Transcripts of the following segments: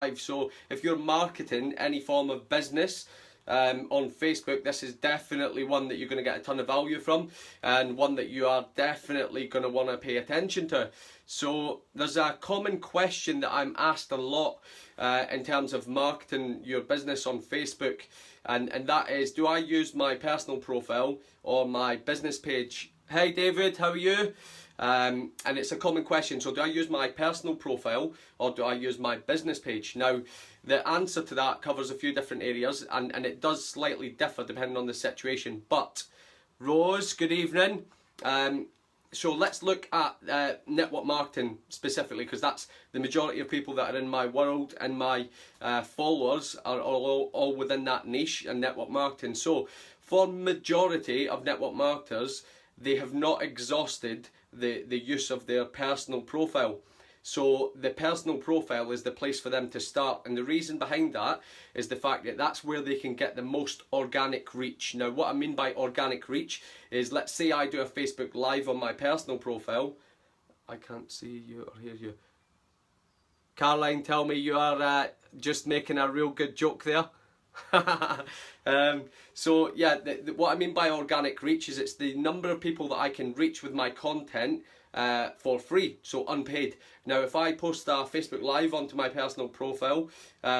So if you're marketing any form of business on Facebook, this is definitely one that you're going to get a ton of value from, and one that you are definitely going to want to pay attention to. So there's a common question that I'm asked a lot in terms of marketing your business on Facebook, and that is, do I use my personal profile or my business page? Hey David, how are you? And it's a common question. So do I use my personal profile or do I use my business page? Now, the answer to that covers a few different areas, and it does slightly differ depending on the situation. But Rose, good evening. So let's look at network marketing specifically, because that's the majority of people that are in my world, and my followers are all within that niche and network marketing. So for majority of network marketers, they have not exhausted the use of their personal profile. So the personal profile is the place for them to start, and the reason behind that is the fact that that's where they can get the most organic reach. Now, what I mean by organic reach is, let's say I do a Facebook Live on my personal profile. I can't see you or hear you. Caroline, tell me you are just making a real good joke there. So yeah, what I mean by organic reach is it's the number of people that I can reach with my content for free, so unpaid. Now, if I post a Facebook Live onto my personal profile,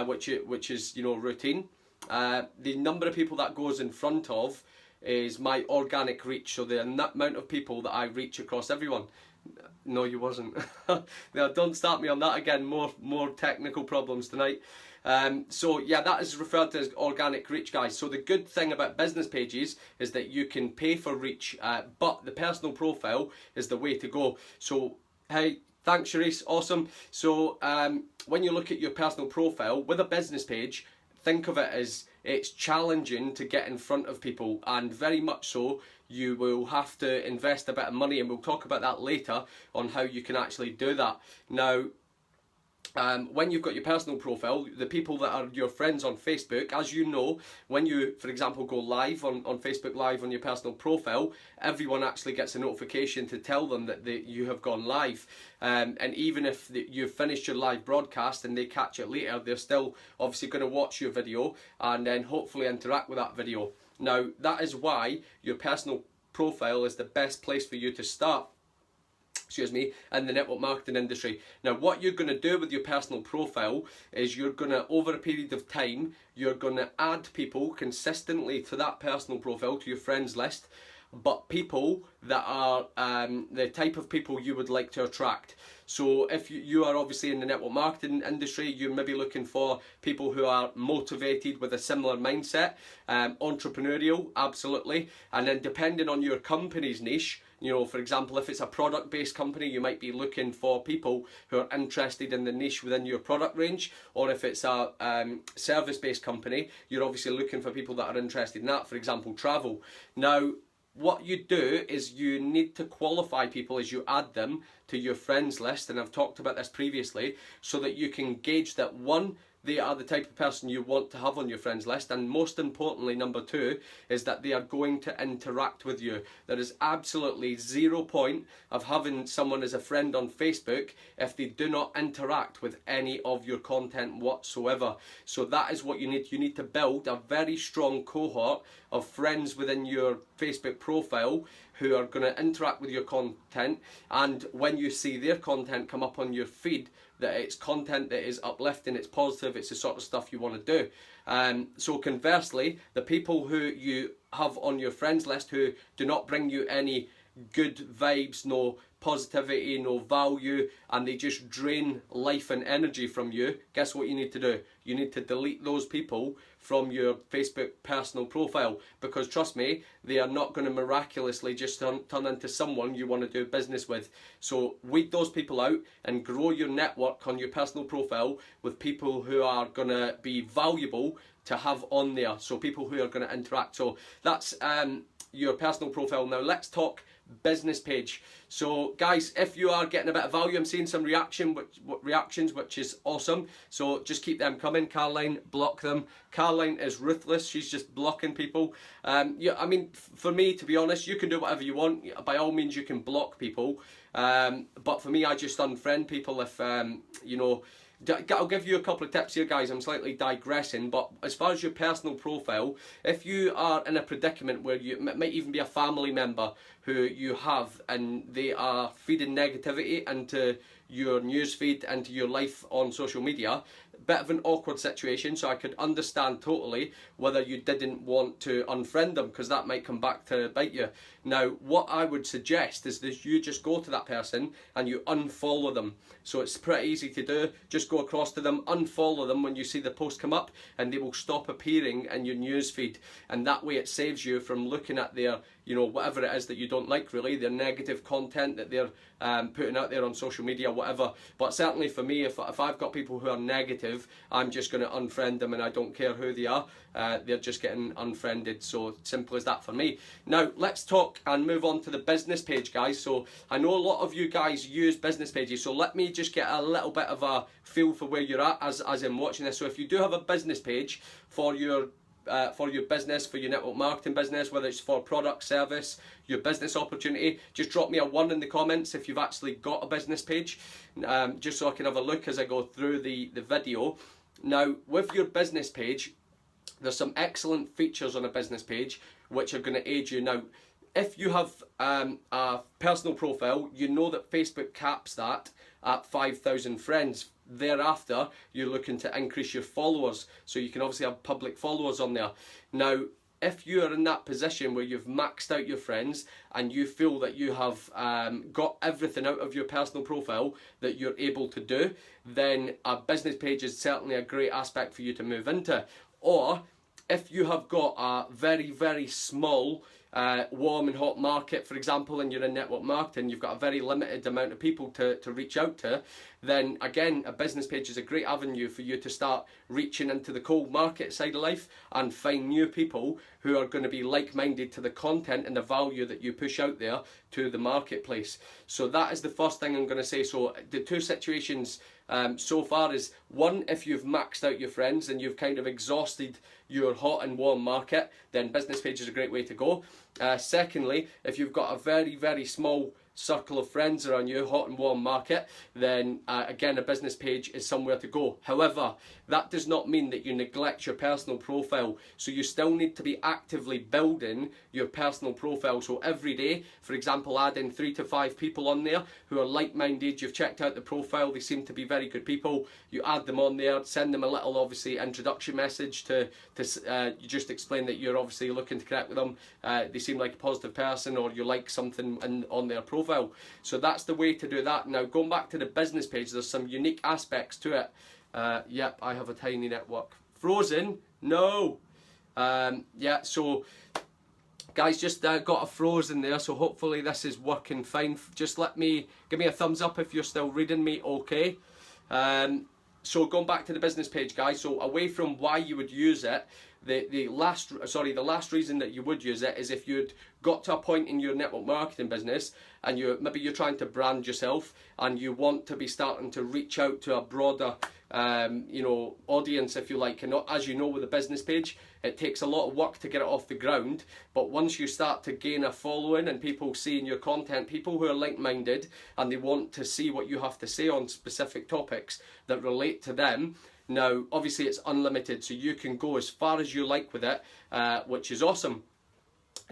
which is, you know, routine, the number of people that goes in front of is my organic reach, so the amount of people that I reach across everyone. No, you wasn't. Now, don't start me on that again. More technical problems tonight. So yeah, that is referred to as organic reach, guys. So the good thing about business pages is that you can pay for reach, but the personal profile is the way to go. So hey, thanks Sharice, awesome. So when you look at your personal profile with a business page, think of it as it's challenging to get in front of people, and very much so you will have to invest a bit of money, and we'll talk about that later on how you can actually do that. Now, when you've got your personal profile, the people that are your friends on Facebook, as you know, when you, for example, go live on Facebook Live on your personal profile, everyone actually gets a notification to tell them that you have gone live. And even if you've finished your live broadcast and they catch it later, they're still obviously going to watch your video and then hopefully interact with that video. Now, that is why your personal profile is the best place for you to start, excuse me, in the network marketing industry. Now, what you're going to do with your personal profile is you're going to, over a period of time, you're going to add people consistently to that personal profile, to your friends list, but people that are the type of people you would like to attract. So if you are obviously in the network marketing industry, you're maybe looking for people who are motivated with a similar mindset, entrepreneurial, absolutely, and then depending on your company's niche, you know, for example, if it's a product-based company, you might be looking for people who are interested in the niche within your product range, or if it's a service-based company, you're obviously looking for people that are interested in that, for example, travel. Now, what you do is you need to qualify people as you add them to your friends list, and I've talked about this previously, so that you can gauge that, one, they are the type of person you want to have on your friends list, and most importantly, number two, is that they are going to interact with you. There is absolutely zero point of having someone as a friend on Facebook if they do not interact with any of your content whatsoever. So that is what you need. You need to build a very strong cohort of friends within your Facebook profile who are going to interact with your content, and when you see their content come up on your feed, that it's content that is uplifting, it's positive, it's the sort of stuff you want to do. So conversely, the people who you have on your friends list who do not bring you any good vibes, no positivity, no value, and they just drain life and energy from you, guess what you need to do? You need to delete those people from your Facebook personal profile, because trust me, they are not going to miraculously just turn into someone you want to do business with. So weed those people out and grow your network on your personal profile with people who are going to be valuable to have on there, so people who are going to interact. So that's your personal profile. Now let's talk business page. So guys, if you are getting a bit of value, I'm seeing some reactions, which is awesome, so just keep them coming. Caroline, block them. Caroline is ruthless, she's just blocking people. Yeah, I mean, for me, to be honest, you can do whatever you want. By all means, you can block people, but for me, I just unfriend people if you know, I'll give you a couple of tips here, guys. I'm slightly digressing, but as far as your personal profile, if you are in a predicament where you might even be a family member who you have and they are feeding negativity into your newsfeed, into your life on social media, bit of an awkward situation, so I could understand totally whether you didn't want to unfriend them, because that might come back to bite you. Now, what I would suggest is that you just go to that person and you unfollow them. So it's pretty easy to do. Just go across to them, unfollow them when you see the post come up, and they will stop appearing in your newsfeed. And that way it saves you from looking at their, whatever it is that you don't like, really, their negative content that they're putting out there on social media, whatever. But certainly for me, if I've got people who are negative, I'm just going to unfriend them, and I don't care who they are. They're just getting unfriended. So simple as that for me. Now let's talk and move on to the business page, guys. So I know a lot of you guys use business pages, so let me just get a little bit of a feel for where you're at as I'm watching this. So if you do have a business page for your business, for your network marketing business, whether it's for product, service, your business opportunity, just drop me a 1 in the comments if you've actually got a business page, just so I can have a look as I go through the video. Now, with your business page, there's some excellent features on a business page which are going to aid you. Now, if you have a personal profile, you know that Facebook caps that at 5,000 friends. Thereafter, you're looking to increase your followers, so you can obviously have public followers on there. Now, if you are in that position where you've maxed out your friends and you feel that you have got everything out of your personal profile that you're able to do, then a business page is certainly a great aspect for you to move into. Or if you have got a very, very small warm and hot market, for example, and you're in network marketing, you've got a very limited amount of people to reach out to, then again, a business page is a great avenue for you to start reaching into the cold market side of life and find new people who are going to be like-minded to the content and the value that you push out there to the marketplace. So that is the first thing I'm going to say. So the two situations so far is, one, if you've maxed out your friends and you've kind of exhausted your hot and warm market, then business page is a great way to go. Secondly, if you've got a very, very small circle of friends around you, hot and warm market, then again, a business page is somewhere to go. However, that does not mean that you neglect your personal profile. So you still need to be actively building your personal profile. So every day, for example, adding 3 to 5 people on there who are like-minded. You've checked out the profile, they seem to be very good people. You add them on there, send them a little, obviously, introduction message to you just explain that you're obviously looking to connect with them. They seem like a positive person, or you like something on their profile. So that's the way to do that. Now, going back to the business page, there's some unique aspects to it. Yep, I have a tiny network. Frozen? No. Yeah, so guys, just got a frozen there, so hopefully this is working fine. Just give me a thumbs up if you're still reading me okay. So going back to the business page, guys, so away from why you would use it, the last reason that you would use it is if you'd got to a point in your network marketing business and maybe you're trying to brand yourself and you want to be starting to reach out to a broader audience, if you like. And as you know, with a business page, it takes a lot of work to get it off the ground, but once you start to gain a following and people seeing your content, people who are like-minded and they want to see what you have to say on specific topics that relate to them. Now, obviously it's unlimited, so you can go as far as you like with it, which is awesome.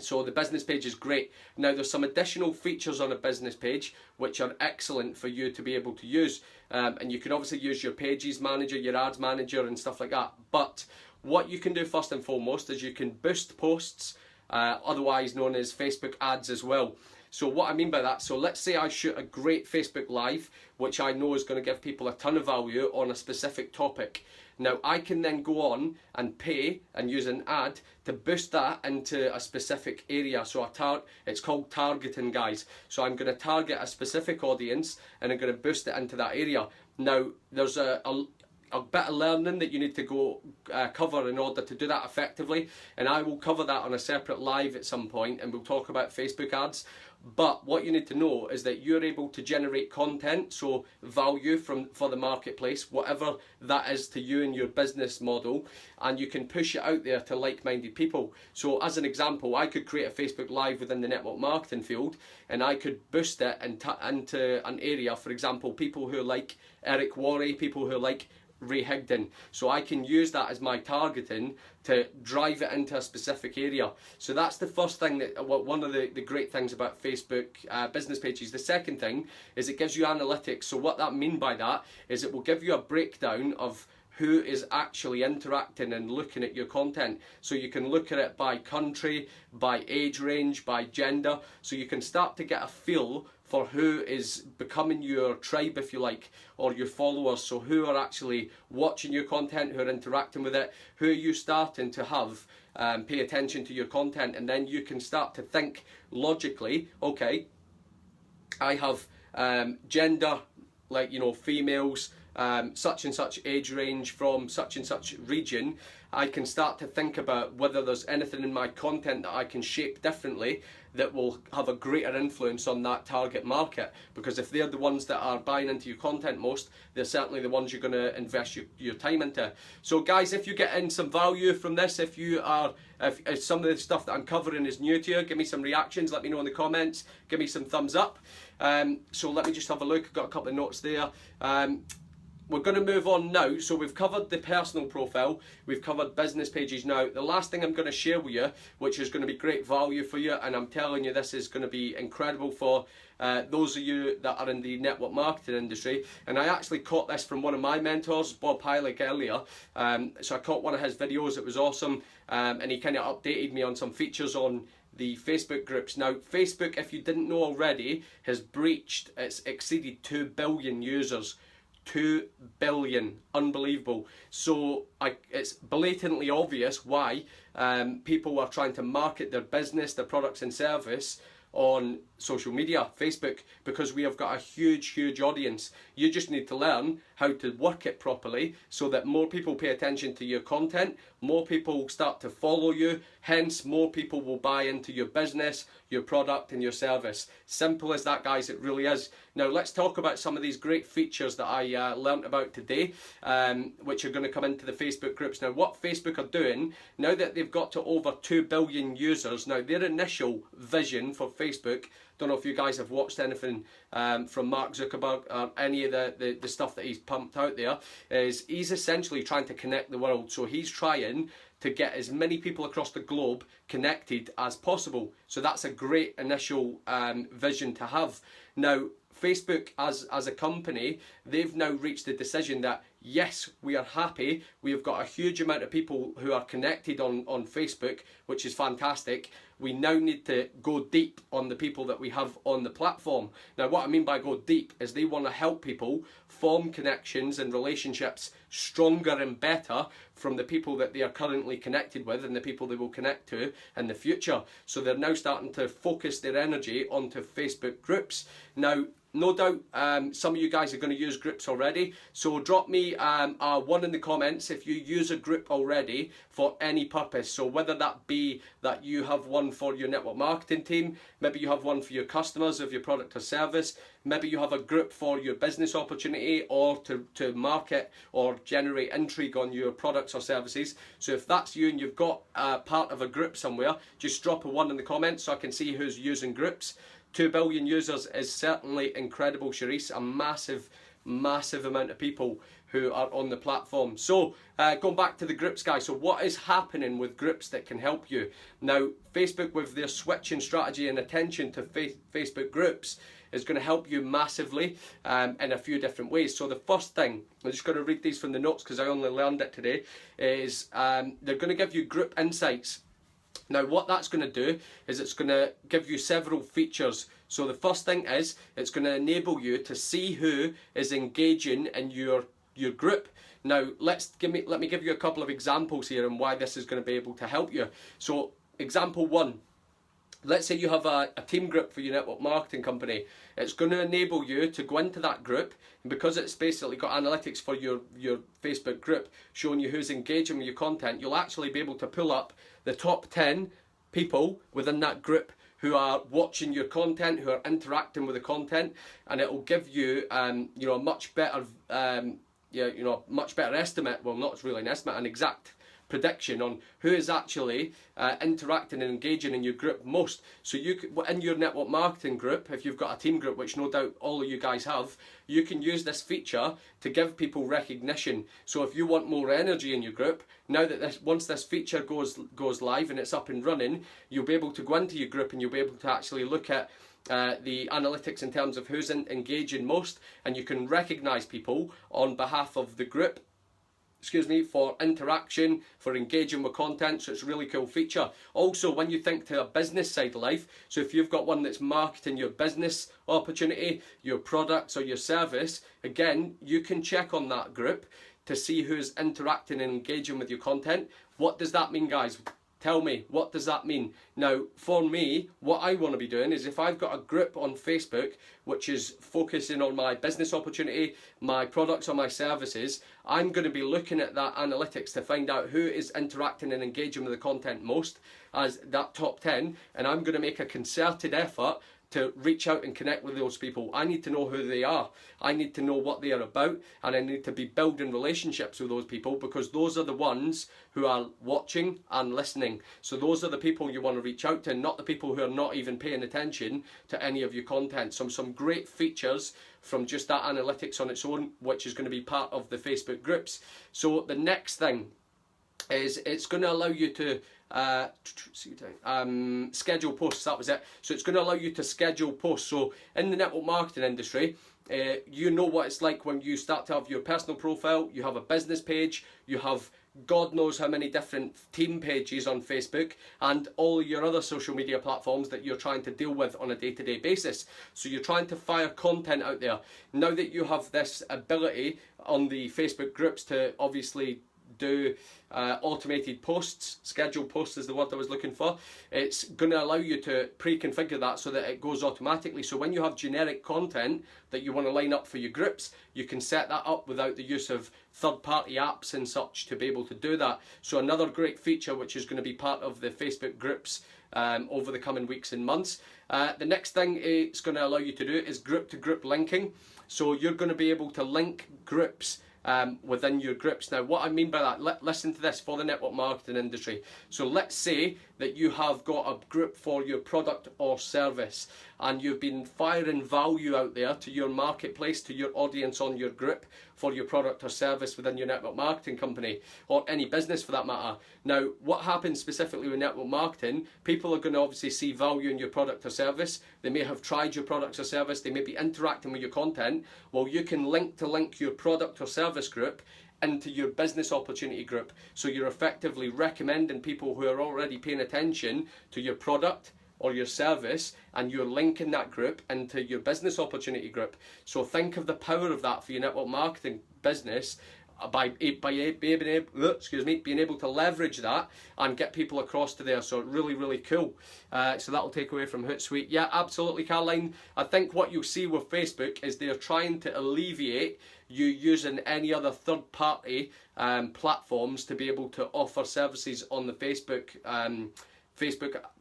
So the business page is great. Now, there's some additional features on a business page which are excellent for you to be able to use. And you can obviously use your pages manager, your ads manager and stuff like that. But what you can do first and foremost is you can boost posts, otherwise known as Facebook ads as well. So what I mean by that, so let's say I shoot a great Facebook Live, which I know is going to give people a ton of value on a specific topic. Now, I can then go on and pay and use an ad to boost that into a specific area. So it's called targeting, guys. So I'm going to target a specific audience and I'm going to boost it into that area. Now, there's a bit of learning that you need to go cover in order to do that effectively, and I will cover that on a separate live at some point, and we'll talk about Facebook ads. But what you need to know is that you're able to generate content, so value for the marketplace, whatever that is to you and your business model, and you can push it out there to like-minded people. So as an example, I could create a Facebook Live within the network marketing field, and I could boost it into an area, for example, people who like Eric Worre, people who like Ray Higdon. So I can use that as my targeting to drive it into a specific area. So that's the first thing, that one of the great things about Facebook business pages. The second thing is it gives you analytics. So what that mean by that is it will give you a breakdown of who is actually interacting and looking at your content. So you can look at it by country, by age range, by gender. So you can start to get a feel for who is becoming your tribe, if you like, or your followers. So who are actually watching your content, who are interacting with it, who are you starting to have pay attention to your content. And then you can start to think logically, okay, I have gender, like, you know, females, such and such age range from such and such region. I can start to think about whether there's anything in my content that I can shape differently that will have a greater influence on that target market, because if they're the ones that are buying into your content most, they're certainly the ones you're going to invest your time into. So guys, if you get in some value from this, if some of the stuff that I'm covering is new to you, give me some reactions, let me know in the comments, give me some thumbs up. So let me just have a look. I've got a couple of notes there. We're going to move on now. So we've covered the personal profile, we've covered business pages. Now the last thing I'm going to share with you, which is going to be great value for you, and I'm telling you this is going to be incredible for those of you that are in the network marketing industry. And I actually caught this from one of my mentors, Bob Heilig, earlier. So I caught one of his videos, it was awesome, and he kind of updated me on some features on the Facebook groups. Now Facebook, if you didn't know already, has it's exceeded 2 billion users. 2 billion, unbelievable. So it's blatantly obvious why people are trying to market their business, their products and service on social media, Facebook, because we have got a huge audience. You just need to learn how to work it properly so that more people pay attention to your content, more people start to follow you, hence more people will buy into your business, your product and your service. Simple as that, guys, it really is. Now let's talk about some of these great features that I learnt about today, which are going to come into the Facebook groups. Now what Facebook are doing, now that they've got to over 2 billion users, now their initial vision for Facebook, don't know if you guys have watched anything from Mark Zuckerberg or any of the stuff that he's pumped out there, is he's essentially trying to connect the world. So he's trying to get as many people across the globe connected as possible. So that's a great initial vision to have. Now Facebook as a company, they've now reached the decision that yes, we are happy, we have got a huge amount of people who are connected on Facebook, which is fantastic. We now need to go deep on the people that we have on the platform. Now what I mean by go deep is they want to help people form connections and relationships stronger and better from the people that they are currently connected with and the people they will connect to in the future. So they're now starting to focus their energy onto Facebook groups. Now no doubt some of you guys are going to use groups already, so drop me a 1 in the comments if you use a group already for any purpose. So whether that be that you have one for your network marketing team, maybe you have one for your customers of your product or service, maybe you have a group for your business opportunity or to market or generate intrigue on your products or services. So if that's you and you've got part of a group somewhere, just drop a 1 in the comments so I can see who's using groups. 2 billion users is certainly incredible, Charisse, a massive amount of people who are on the platform. So going back to the groups, guys, so what is happening with groups that can help you? Now Facebook, with their switching strategy and attention to Facebook groups, is going to help you massively in a few different ways. So the first thing, I'm just going to read these from the notes because I only learned it today, is they're going to give you group insights. Now what that's going to do is it's going to give you several features. So the first thing is it's going to enable you to see who is engaging in your group. Now let me give you a couple of examples here and why this is going to be able to help you. So example 1, let's say you have a team group for your network marketing company. It's going to enable you to go into that group, and because it's basically got analytics for your Facebook group showing you who's engaging with your content, you'll actually be able to pull up the top 10 people within that group who are watching your content, who are interacting with the content, and it will give you, you know, a much better, much better estimate. Well, not really an estimate, an exact prediction on who is actually interacting and engaging in your group most. So you could, in your network marketing group, if you've got a team group, which no doubt all of you guys have, you can use this feature to give people recognition. So if you want more energy in your group, now that once this feature goes live and it's up and running, you'll be able to go into your group and you'll be able to actually look at the analytics in terms of who's engaging most, and you can recognize people on behalf of the group, for interaction, for engaging with content. So it's a really cool feature. Also, when you think to a business side of life, so if you've got one that's marketing your business opportunity, your products or your service, again, you can check on that group to see who's interacting and engaging with your content. What does that mean, guys? Tell me, what does that mean? Now, for me, what I want to be doing is if I've got a group on Facebook which is focusing on my business opportunity, my products or my services, I'm going to be looking at that analytics to find out who is interacting and engaging with the content most as that top 10, and I'm going to make a concerted effort to reach out and connect with those people. I need to know who they are. I need to know what they are about, and I need to be building relationships with those people, because those are the ones who are watching and listening. So those are the people you want to reach out to, not the people who are not even paying attention to any of your content. Some great features from just that analytics on its own, which is going to be part of the Facebook groups. So the next thing is it's going to allow you to schedule posts. That was it. So it's going to allow you to schedule posts. So in the network marketing industry, you know what it's like when you start to have your personal profile, you have a business page, you have God knows how many different team pages on Facebook, and all your other social media platforms that you're trying to deal with on a day-to-day basis. So you're trying to fire content out there. Now that you have this ability on the Facebook groups to obviously do automated posts, scheduled posts is the word I was looking for, it's going to allow you to pre-configure that so that it goes automatically. So when you have generic content that you want to line up for your groups, you can set that up without the use of third-party apps and such to be able to do that. So another great feature which is going to be part of the Facebook groups over the coming weeks and months. The next thing it's going to allow you to do is group-to-group linking. So you're going to be able to link groups within your groups. Now, what I mean by that, listen to this for the network marketing industry. So let's say that you have got a group for your product or service, and you've been firing value out there to your marketplace, to your audience on your group for your product or service within your network marketing company, or any business for that matter. Now, what happens specifically with network marketing, people are going to obviously see value in your product or service. They may have tried your products or service, they may be interacting with your content. Well, you can link your product or service group into your business opportunity group. So you're effectively recommending people who are already paying attention to your product or your service, and you're linking that group into your business opportunity group. So think of the power of that for your network marketing business by being able to leverage that and get people across to there. So really, really cool. So that'll take away from Hootsuite. Yeah, absolutely, Caroline. I think what you'll see with Facebook is they're trying to alleviate you using any other third-party platforms to be able to offer services on the Facebook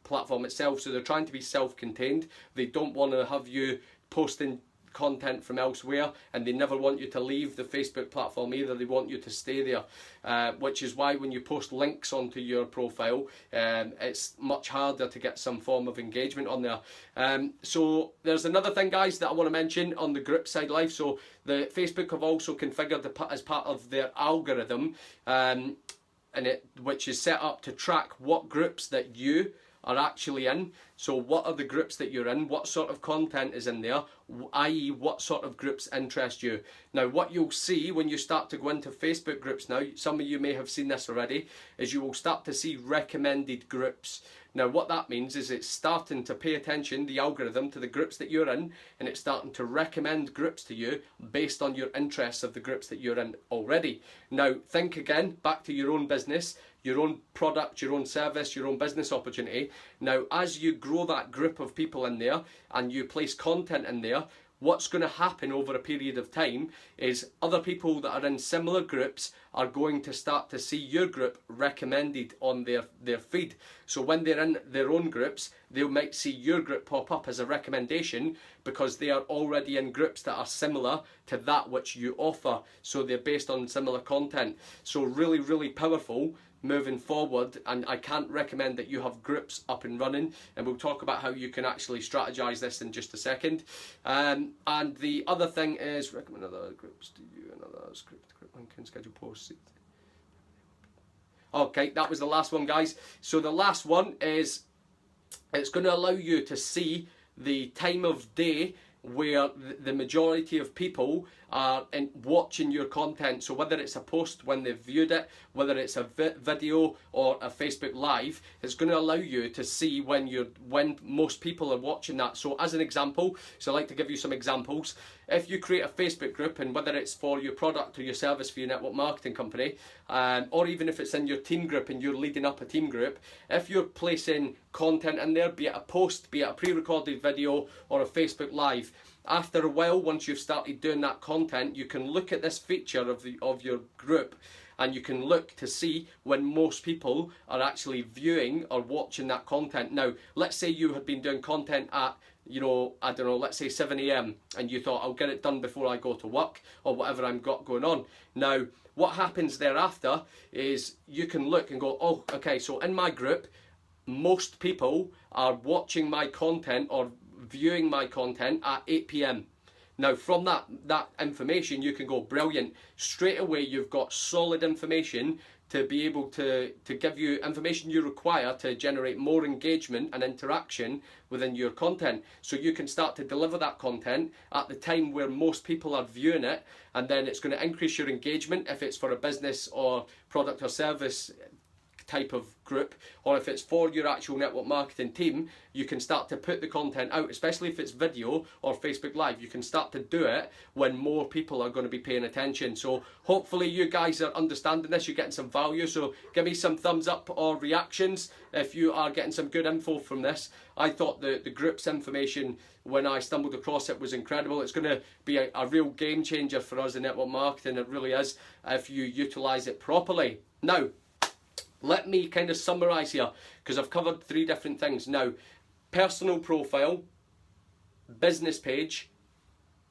platform itself. So they're trying to be self-contained. They don't want to have you posting content from elsewhere, and they never want you to leave the Facebook platform either. They want you to stay there, which is why when you post links onto your profile, it's much harder to get some form of engagement on there. So there's another thing, guys, that I want to mention on the group side life. So the Facebook have also configured as part of their algorithm, which is set up to track what groups that you are actually in. So what are the groups that you're in, what sort of content is in there, i.e. what sort of groups interest you. Now, what you'll see when you start to go into Facebook groups now, some of you may have seen this already, is you will start to see recommended groups. Now, what that means is it's starting to pay attention, the algorithm, to the groups that you're in, and it's starting to recommend groups to you based on your interests of the groups that you're in already. Now, think again, back to your own business, your own product, your own service, your own business opportunity. Now, as you grow that group of people in there and you place content in there, what's going to happen over a period of time is other people that are in similar groups are going to start to see your group recommended on their feed. So when they're in their own groups, they might see your group pop up as a recommendation because they are already in groups that are similar to that which you offer. So they're based on similar content. So really, really powerful moving forward, and I can't recommend that you have groups up and running, and we'll talk about how you can actually strategize this in just a second. And the other thing is recommend other groups to you, another script link and schedule posts. Okay, that was the last one, guys. So the last one is it's going to allow you to see the time of day where the majority of people are watching your content. So whether it's a post when they've viewed it, whether it's a video or a Facebook Live, it's going to allow you to see when most people are watching that. So as an example, so I like to give you some examples. If you create a Facebook group, and whether it's for your product or your service for your network marketing company, or even if it's in your team group and you're leading up a team group, if you're placing content in there, be it a post, be it a pre-recorded video or a Facebook Live, after a while, once you've started doing that content, you can look at this feature of your group, and you can look to see when most people are actually viewing or watching that content. Now, let's say you had been doing content at, I don't know, let's say 7 AM, and you thought, I'll get it done before I go to work or whatever I've got going on. Now, what happens thereafter is you can look and go, oh, okay, so in my group, most people are watching my content or viewing my content at 8 PM. Now from that information you can go, brilliant, straight away you've got solid information to be able to give you information you require to generate more engagement and interaction within your content. So you can start to deliver that content at the time where most people are viewing it, and then it's going to increase your engagement if it's for a business or product or service type of group, or if it's for your actual network marketing team, you can start to put the content out, especially if it's video or Facebook Live. You can start to do it when more people are going to be paying attention. So hopefully you guys are understanding this, you're getting some value. So give me some thumbs up or reactions if you are getting some good info from this. I thought the group's information, when I stumbled across it, was incredible. It's going to be a real game changer for us in network marketing. It really is, if you utilize it properly. Now, let me kind of summarize here, because I've covered 3 different things. Now, personal profile, business page,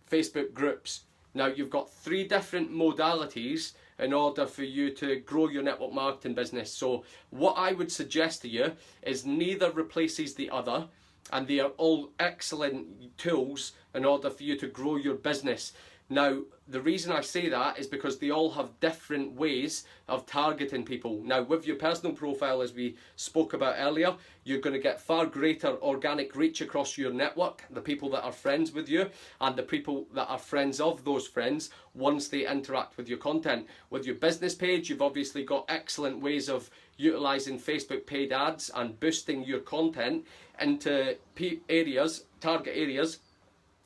Facebook groups. Now, you've got 3 different modalities in order for you to grow your network marketing business. So what I would suggest to you is neither replaces the other, and they are all excellent tools in order for you to grow your business. Now, the reason I say that is because they all have different ways of targeting people. Now, with your personal profile, as we spoke about earlier, you're going to get far greater organic reach across your network, the people that are friends with you and the people that are friends of those friends once they interact with your content. With your business page, you've obviously got excellent ways of utilizing Facebook paid ads and boosting your content into target areas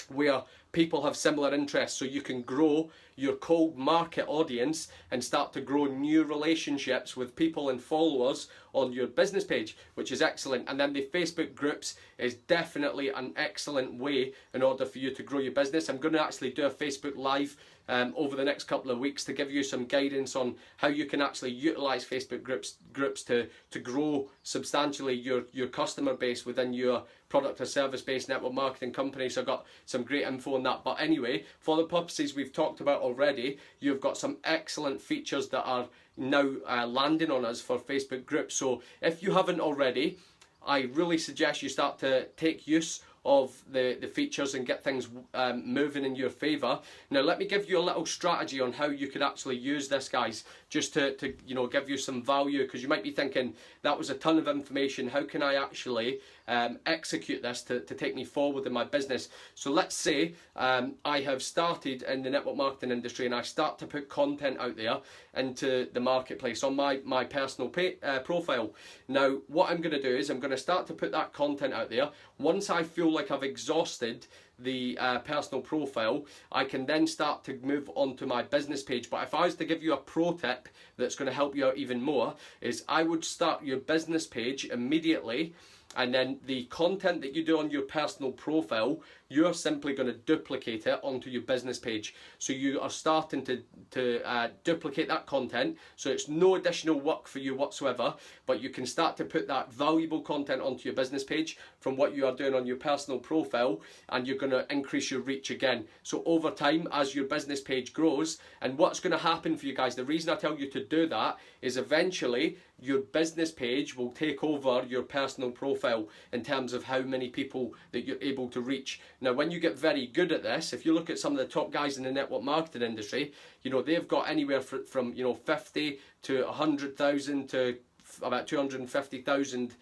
where people have similar interests, so you can grow your cold market audience and start to grow new relationships with people and followers on your business page, which is excellent. And then the Facebook groups is definitely an excellent way in order for you to grow your business. I'm going to actually do a Facebook Live over the next couple of weeks to give you some guidance on how you can actually utilize Facebook groups to grow substantially your customer base within your product or service based network marketing company. So I've got some great info on that. But anyway, for the purposes we've talked about already, you've got some excellent features that are now landing on us for Facebook groups. So if you haven't already, I really suggest you start to take use of the features and get things moving in your favour. Now let me give you a little strategy on how you could actually use this, guys, just to give you some value, because you might be thinking that was a ton of information, how can I actually execute this to take me forward in my business? So let's say I have started in the network marketing industry and I start to put content out there into the marketplace on my personal profile. Now what I'm going to do is I'm going to start to put that content out there. Once I feel like I've exhausted the personal profile, I can then start to move on to my business page. But if I was to give you a pro tip that's going to help you out even more, is I would start your business page immediately and then the content that you do on your personal profile, you're simply going to duplicate it onto your business page. So you are starting to duplicate that content, so it's no additional work for you whatsoever, but you can start to put that valuable content onto your business page from what you are doing on your personal profile, and you're going to increase your reach again. So over time, as your business page grows, and what's going to happen for you guys, the reason I tell you to do that is eventually your business page will take over your personal profile in terms of how many people that you're able to reach. Now, when you get very good at this, if you look at some of the top guys in the network marketing industry, you know, they've got anywhere from, you know, 50 to 100,000 to about 250,000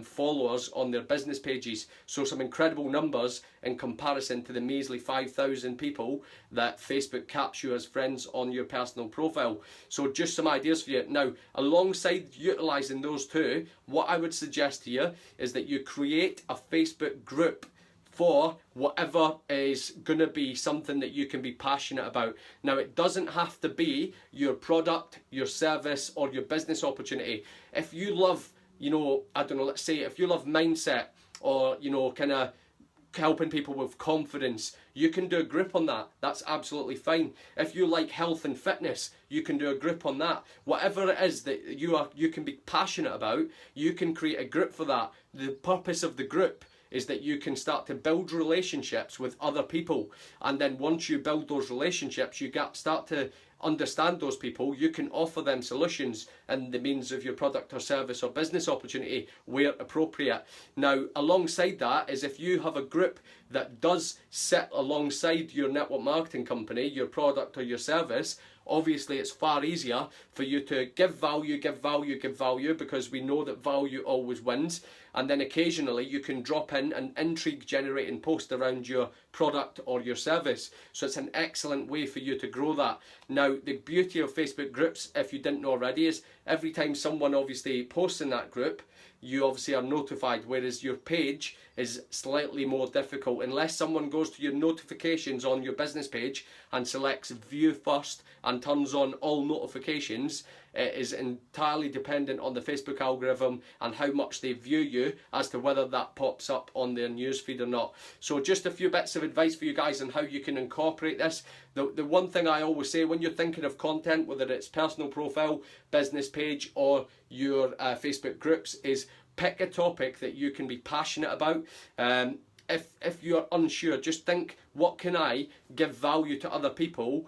followers on their business pages. So some incredible numbers in comparison to the measly 5,000 people that Facebook caps you as friends on your personal profile. So just some ideas for you. Now, alongside utilizing those two, what I would suggest to you is that you create a Facebook group for whatever is going to be something that you can be passionate about. Now, it doesn't have to be your product, your service, or your business opportunity. If you love, you know, I don't know, let's say if you love mindset, or, you know, kind of helping people with confidence, you can do a group on that. That's absolutely fine. If you like health and fitness, you can do a group on that. Whatever it is that you can be passionate about, you can create a group for that. The purpose of the group is that you can start to build relationships with other people, and then once you build those relationships, you start to understand those people, you can offer them solutions and the means of your product or service or business opportunity where appropriate. Now, alongside that is if you have a group that does sit alongside your network marketing company, your product or your service, obviously it's far easier for you to give value, because we know that value always wins. And then occasionally you can drop in an intrigue generating post around your product or your service. So it's an excellent way for you to grow that. Now, the beauty of Facebook groups, if you didn't know already, is every time someone obviously posts in that group, you obviously are notified, whereas your page is slightly more difficult. Unless someone goes to your notifications on your business page and selects view first and turns on all notifications, it is entirely dependent on the Facebook algorithm and how much they view you as to whether that pops up on their newsfeed or not. So just a few bits of advice for you guys on how you can incorporate this. The one thing I always say when you're thinking of content, whether it's personal profile, business page, or your Facebook groups, is pick a topic that you can be passionate about. If you're unsure, just think, what can I give value to other people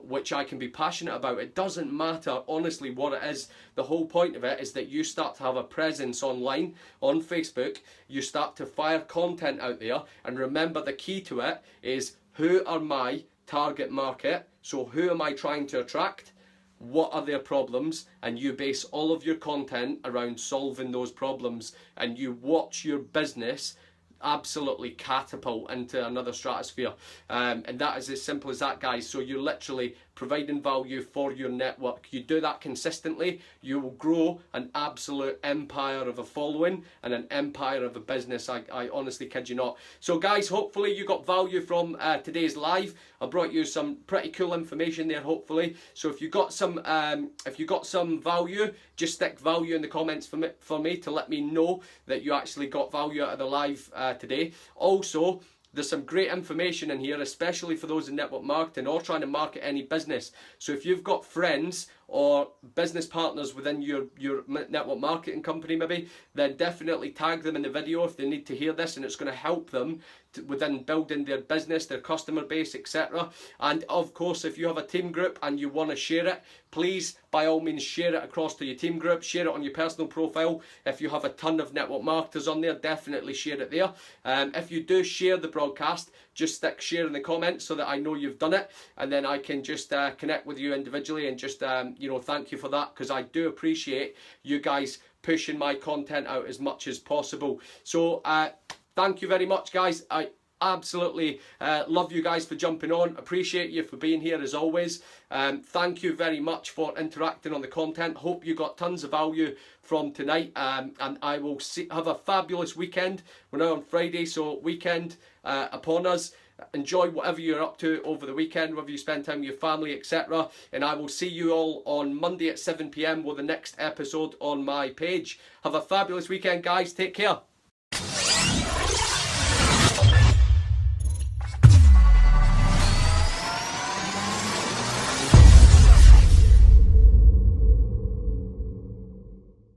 which I can be passionate about? It doesn't matter honestly what it is. The whole point of it is that you start to have a presence online on Facebook, you start to fire content out there, and remember the key to it is, who are my target market? So who am I trying to attract? What are their problems? And you base all of your content around solving those problems, and you watch your business absolutely catapult into another stratosphere. And that is as simple as that, guys. So you're literally providing value for your network. You do that consistently, you will grow an absolute empire of a following and an empire of a business. I honestly kid you not. So guys, hopefully you got value from today's live. I brought you some pretty cool information there, hopefully. So if you got some value, just stick value in the comments for me to let me know that you actually got value out of the live today. Also, there's some great information in here, especially for those in network marketing or trying to market any business. So if you've got friends or business partners within your network marketing company maybe, then definitely tag them in the video if they need to hear this, and it's going to help them within building their business, their customer base, etc. And of course, if you have a team group and you want to share it, please by all means share it across to your team group, share it on your personal profile. If you have a ton of network marketers on there, definitely share it there. If you do share the broadcast, just stick share in the comments so that I know you've done it, and then I can just connect with you individually and just thank you for that, because I do appreciate you guys pushing my content out as much as possible. So thank you very much, guys. I absolutely love you guys for jumping on. Appreciate you for being here as always. Thank you very much for interacting on the content. Hope you got tons of value from tonight, and I will have a fabulous weekend. We're now on Friday, so weekend upon us. Enjoy whatever you're up to over the weekend, whether you spend time with your family, etc. And I will see you all on Monday at 7 PM with the next episode on my page. Have a fabulous weekend, guys. Take care.